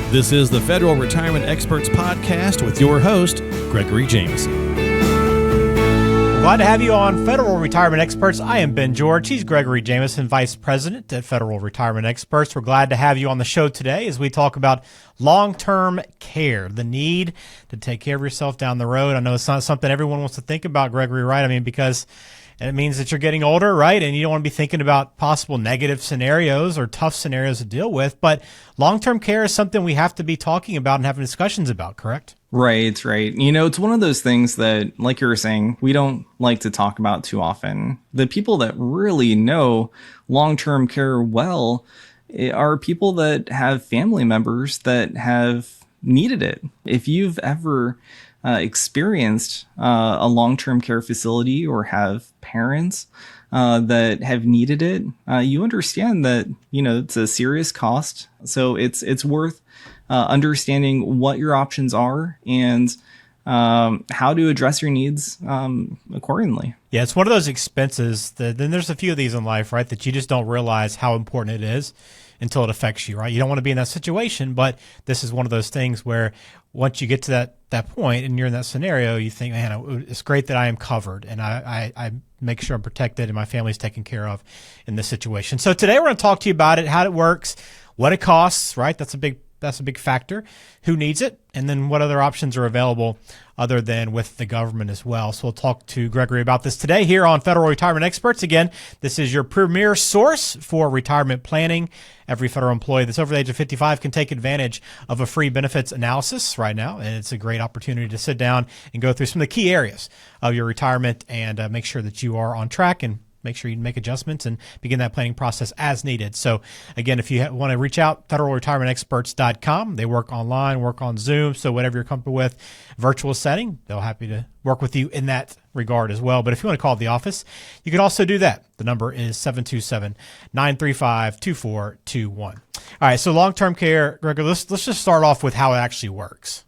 This is the Federal Retirement Experts Podcast with your host, Gregory Jameson. Glad to have you on Federal Retirement Experts. I am Ben George. He's Gregory Jameson, Vice President at Federal Retirement Experts. We're glad to have you on the show today as we talk about long-term care, the need to take care of yourself down the road. I know it's not something everyone wants to think about, Gregory, right? I mean, because it means that you're getting older, right? And you don't want to be thinking about possible negative scenarios or tough scenarios to deal with. But long-term care is something we have to be talking about and having discussions about, correct? Right. You know, it's one of those things that, like you were saying, we don't like to talk about too often. The people that really know long-term care well are people that have family members that have needed it. If you've ever experienced a long-term care facility or have parents that have needed it, you understand that, you know, it's a serious cost. So it's worth understanding what your options are and how to address your needs accordingly. Yeah, it's one of those expenses that then there's a few of these in life, right, that you just don't realize how important it is until it affects you, right? You don't want to be in that situation, but this is one of those things where once you get to that point and you're in that scenario, you think, man, it's great that I am covered and I make sure I'm protected and my family's taken care of in this situation. So today we're going to talk to you about it, how it works, what it costs, right? That's a big factor. Who needs it? And then what other options are available other than with the government as well. So we'll talk to Gregory about this today here on Federal Retirement Experts. Again, this is your premier source for retirement planning. Every federal employee that's over the age of 55 can take advantage of a free benefits analysis right now. And it's a great opportunity to sit down and go through some of the key areas of your retirement and make sure that you are on track and make sure you make adjustments and begin that planning process as needed. So again, if you want to reach out, federalretirementexperts.com. They work online, work on Zoom. So whatever you're comfortable with, virtual setting, they're happy to work with you in that regard as well. But if you want to call the office, you can also do that. The number is 727-935-2421. All right. So long-term care, Greg, let's just start off with how it actually works.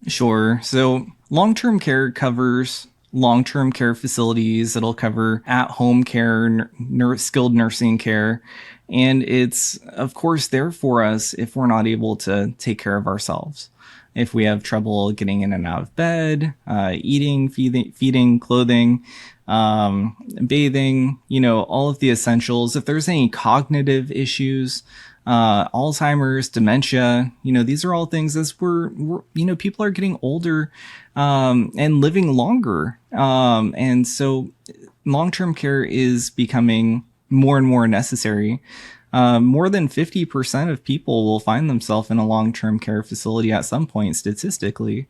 Sure. So long-term care covers long-term care facilities. It'll cover at-home care, skilled nursing care. And it's, of course, there for us if we're not able to take care of ourselves. If we have trouble getting in and out of bed, eating, feeding, clothing, bathing, you know, all of the essentials. If there's any cognitive issues, Alzheimer's, dementia, you know, these are all things as we're you know, people are getting older, and living longer. And so long-term care is becoming more and more necessary. More than 50% of people will find themselves in a long-term care facility at some point statistically.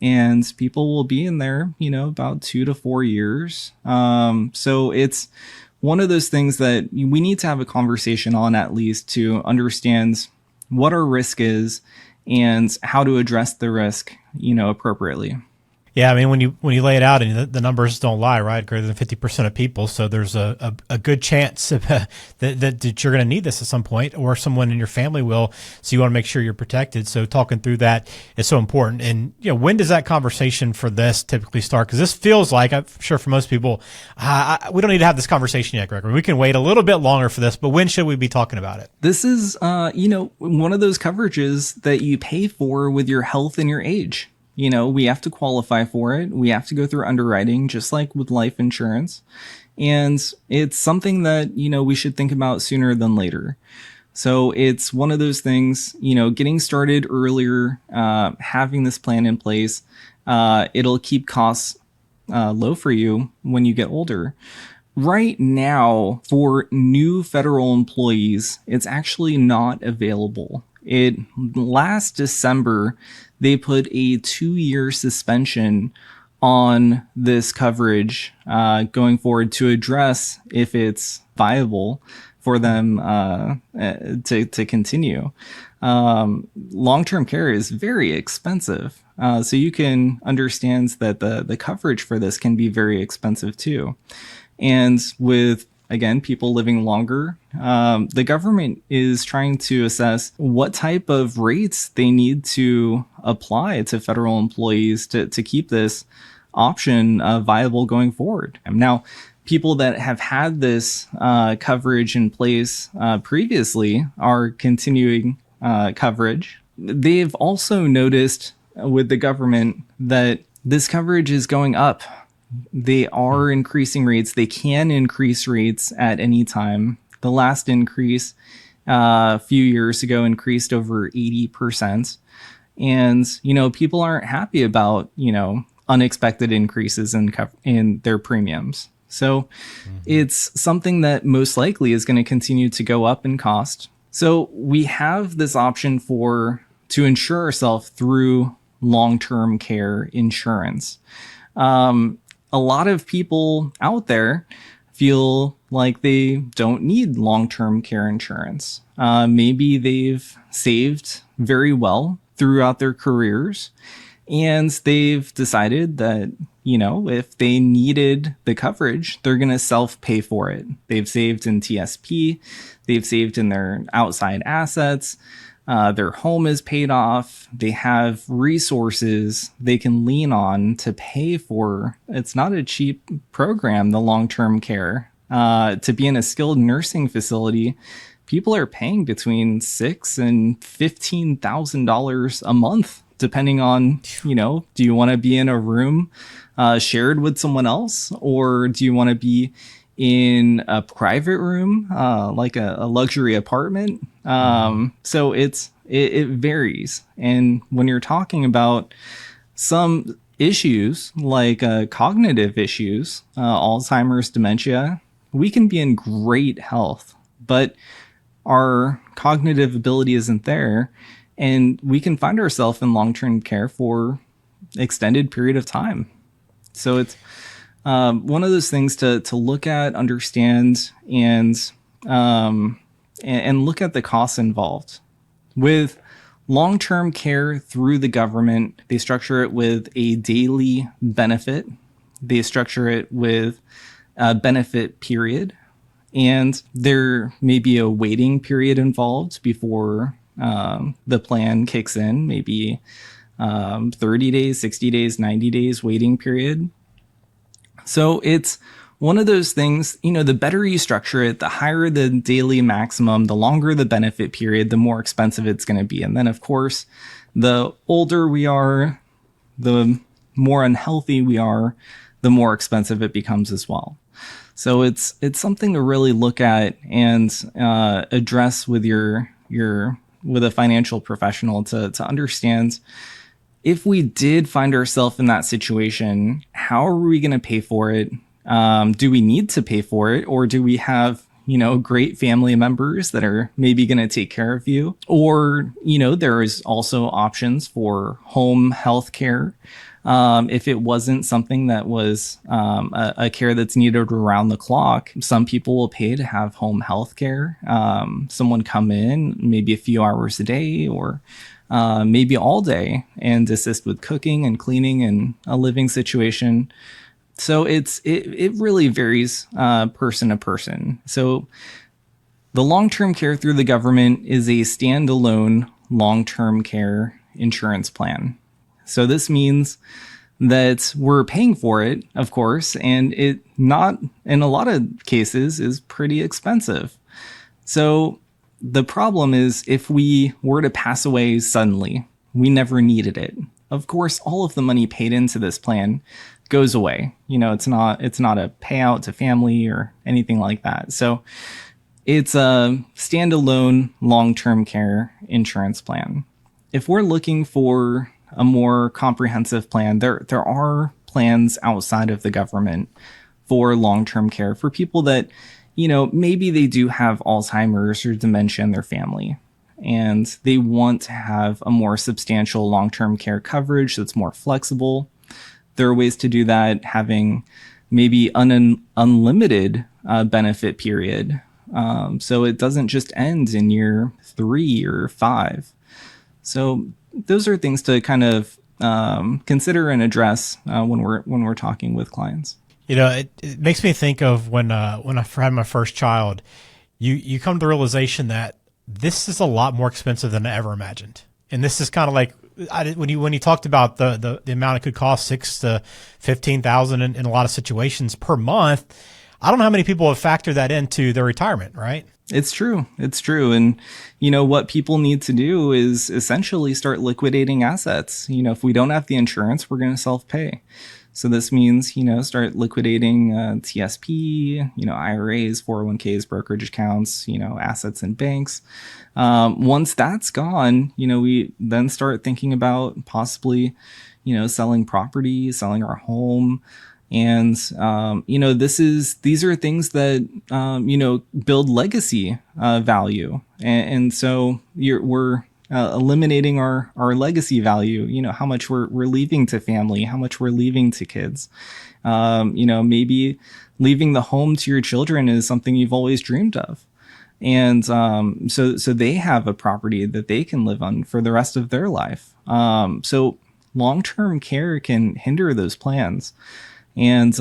And people will be in there, you know, about 2 to 4 years. So it's one of those things that we need to have a conversation on, at least to understand what our risk is and how to address the risk, you know, appropriately. Yeah, I mean, when you lay it out, and the numbers don't lie, right? Greater than 50% of people. So there's a good chance that you're going to need this at some point, or someone in your family will. So you want to make sure you're protected. So talking through that is so important. And you know, when does that conversation for this typically start? Because this feels like, I'm sure for most people, we don't need to have this conversation yet, Gregory. We can wait a little bit longer for this. But when should we be talking about it? This is, you know, one of those coverages that you pay for with your health and your age. You know, we have to qualify for it. We have to go through underwriting, just like with life insurance. And it's something that, you know, we should think about sooner than later. So it's one of those things, you know, getting started earlier, having this plan in place, it'll keep costs low for you when you get older. Right now, for new federal employees, it's actually not available. Last December, they put a 2-year suspension on this coverage going forward to address if it's viable for them to continue. Long-term care is very expensive. So you can understand that the coverage for this can be very expensive too. And with, again, people living longer, the government is trying to assess what type of rates they need to apply to federal employees to keep this option viable going forward. Now, people that have had this coverage in place previously are continuing coverage they've also noticed with the government that this coverage is going up. They are increasing rates. They can increase rates at any time. The last increase a few years ago increased over 80%. And, people aren't happy about, unexpected increases in their premiums. So it's something that most likely is going to continue to go up in cost. So we have this option to insure ourselves through long-term care insurance. A lot of people out there feel like they don't need long-term care insurance. Maybe they've saved very well throughout their careers, and they've decided that, if they needed the coverage, they're going to self-pay for it. They've saved in TSP, they've saved in their outside assets, their home is paid off, they have resources they can lean on to pay for. It's not a cheap program, the long-term care. To be in a skilled nursing facility, people are paying between $6,000 and $15,000 a month, depending on, do you want to be in a room shared with someone else, or do you want to be in a private room, like a luxury apartment? So it varies. And when you're talking about some issues like cognitive issues, Alzheimer's, dementia, we can be in great health, but our cognitive ability isn't there, and we can find ourselves in long-term care for extended period of time. So it's one of those things to look at, understand, and look at the costs involved. With long-term care through the government, they structure it with a daily benefit. They structure it with a benefit period. And there may be a waiting period involved before the plan kicks in, maybe 30 days, 60 days, 90 days waiting period. So it's one of those things, the better you structure it, the higher the daily maximum, the longer the benefit period, the more expensive it's going to be. And then, of course, the older we are, the more unhealthy we are, the more expensive it becomes as well. So it's something to really look at and address with with a financial professional to understand, if we did find ourselves in that situation, how are we going to pay for it? Do we need to pay for it, or do we have great family members that are maybe going to take care of you? Or there is also options for home health care. If it wasn't something that was a care that's needed around the clock, some people will pay to have home health care. Someone come in maybe a few hours a day, or maybe all day, and assist with cooking and cleaning and a living situation. So it really varies person to person. So the long-term care through the government is a standalone long-term care insurance plan. So this means that we're paying for it, of course, and it not in a lot of cases is pretty expensive. So the problem is, if we were to pass away suddenly, we never needed it. Of course, all of the money paid into this plan goes away. It's not a payout to family or anything like that. So it's a standalone long-term care insurance plan. If we're looking for a more comprehensive plan, there are plans outside of the government for long-term care for people that, maybe they do have Alzheimer's or dementia in their family, and they want to have a more substantial long-term care coverage that's more flexible. There are ways to do that, having maybe an unlimited benefit period. So it doesn't just end in year 3 or 5. So those are things to kind of consider and address when we're talking with clients. It makes me think of when I had my first child. You come to the realization that this is a lot more expensive than I ever imagined, and this is kind of like when you talked about the amount it could cost, $6,000 to $15,000 in a lot of situations per month. I don't know how many people have factored that into their retirement, right? It's true. It's true. And, what people need to do is essentially start liquidating assets. If we don't have the insurance, we're going to self-pay. So this means, start liquidating TSP, IRAs, 401ks, brokerage accounts, assets in banks. Once that's gone, we then start thinking about possibly, selling property, selling our home. And, these are things that, build legacy value. And so we're eliminating our legacy value, how much we're leaving to family, how much we're leaving to kids. Maybe leaving the home to your children is something you've always dreamed of. And so they have a property that they can live on for the rest of their life. So long-term care can hinder those plans. And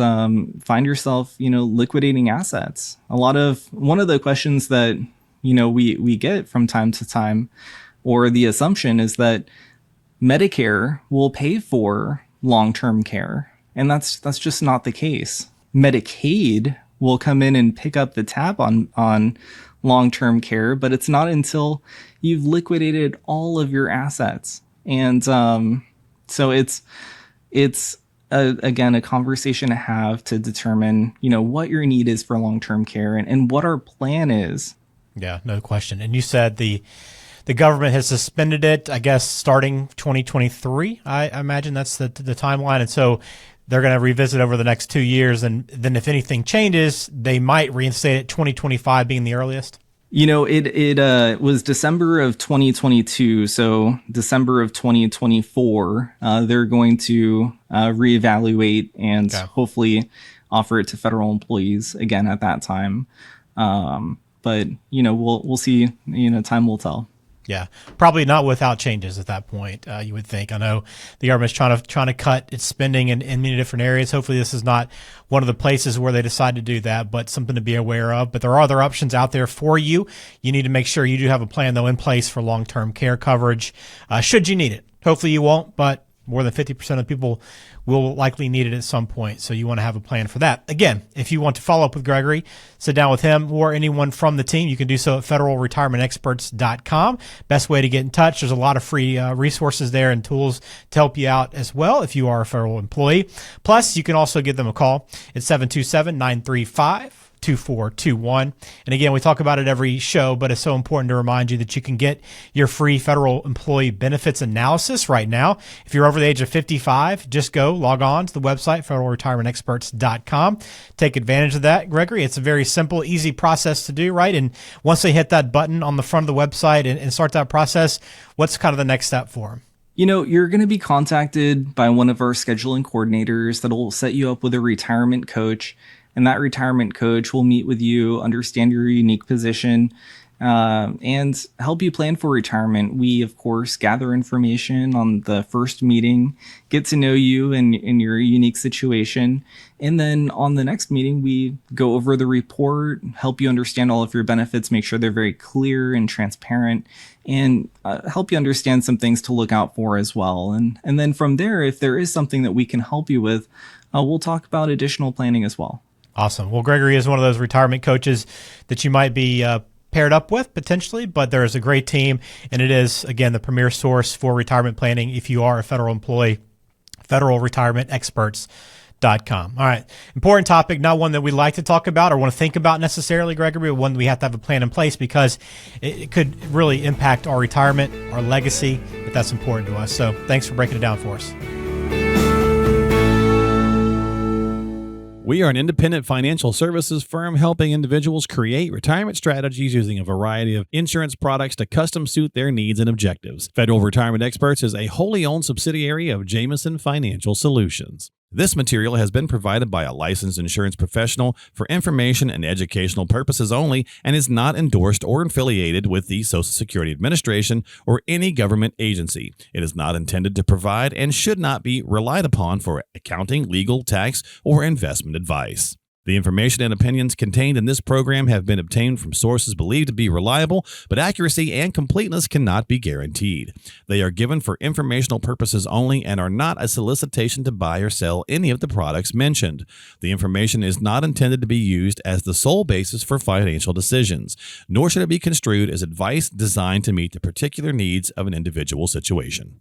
find yourself, liquidating assets. One of the questions that, we get from time to time, or the assumption is that Medicare will pay for long-term care. And that's just not the case. Medicaid will come in and pick up the tab on long-term care, but it's not until you've liquidated all of your assets. And so it's again, a conversation to have to determine, what your need is for long-term care and what our plan is. Yeah, no question. And you said the government has suspended it, I guess, starting 2023. I imagine that's the timeline. And so they're going to revisit over the next 2 years. And then if anything changes, they might reinstate it, 2025 being the earliest. It was December of 2022, so December of 2024, they're going to reevaluate and hopefully offer it to federal employees again at that time. But we'll see. Time will tell. Yeah, probably not without changes at that point, you would think. I know the government's trying to cut its spending in many different areas. Hopefully this is not one of the places where they decide to do that, but something to be aware of. But there are other options out there for you. You need to make sure you do have a plan, though, in place for long-term care coverage, should you need it. Hopefully you won't, but more than 50% of people will likely need it at some point. So you want to have a plan for that. Again, if you want to follow up with Gregory, sit down with him or anyone from the team, you can do so at federalretirementexperts.com. Best way to get in touch. There's a lot of free resources there and tools to help you out as well if you are a federal employee. Plus, you can also give them a call at 727-935-2421. And again, we talk about it every show, but it's so important to remind you that you can get your free federal employee benefits analysis right now. If you're over the age of 55, just log on to the website, federalretirementexperts.com. Take advantage of that, Gregory. It's a very simple, easy process to do, right? And once they hit that button on the front of the website and start that process, what's kind of the next step for them? You're going to be contacted by one of our scheduling coordinators that'll set you up with a retirement coach. And that retirement coach will meet with you, understand your unique position, and help you plan for retirement. We, of course, gather information on the first meeting, get to know you and your unique situation. And then on the next meeting, we go over the report, help you understand all of your benefits, make sure they're very clear and transparent, and help you understand some things to look out for as well. And then from there, if there is something that we can help you with, we'll talk about additional planning as well. Awesome. Well, Gregory is one of those retirement coaches that you might be paired up with potentially, but there is a great team, and it is, again, the premier source for retirement planning if you are a federal employee, federalretirementexperts.com. All right. Important topic, not one that we like to talk about or want to think about necessarily, Gregory, but one we have to have a plan in place because it could really impact our retirement, our legacy, if that's important to us. So thanks for breaking it down for us. We are an independent financial services firm helping individuals create retirement strategies using a variety of insurance products to custom suit their needs and objectives. Federal Retirement Experts is a wholly owned subsidiary of Jameson Financial Solutions. This material has been provided by a licensed insurance professional for information and educational purposes only and is not endorsed or affiliated with the Social Security Administration or any government agency. It is not intended to provide and should not be relied upon for accounting, legal, tax, or investment advice. The information and opinions contained in this program have been obtained from sources believed to be reliable, but accuracy and completeness cannot be guaranteed. They are given for informational purposes only and are not a solicitation to buy or sell any of the products mentioned. The information is not intended to be used as the sole basis for financial decisions, nor should it be construed as advice designed to meet the particular needs of an individual situation.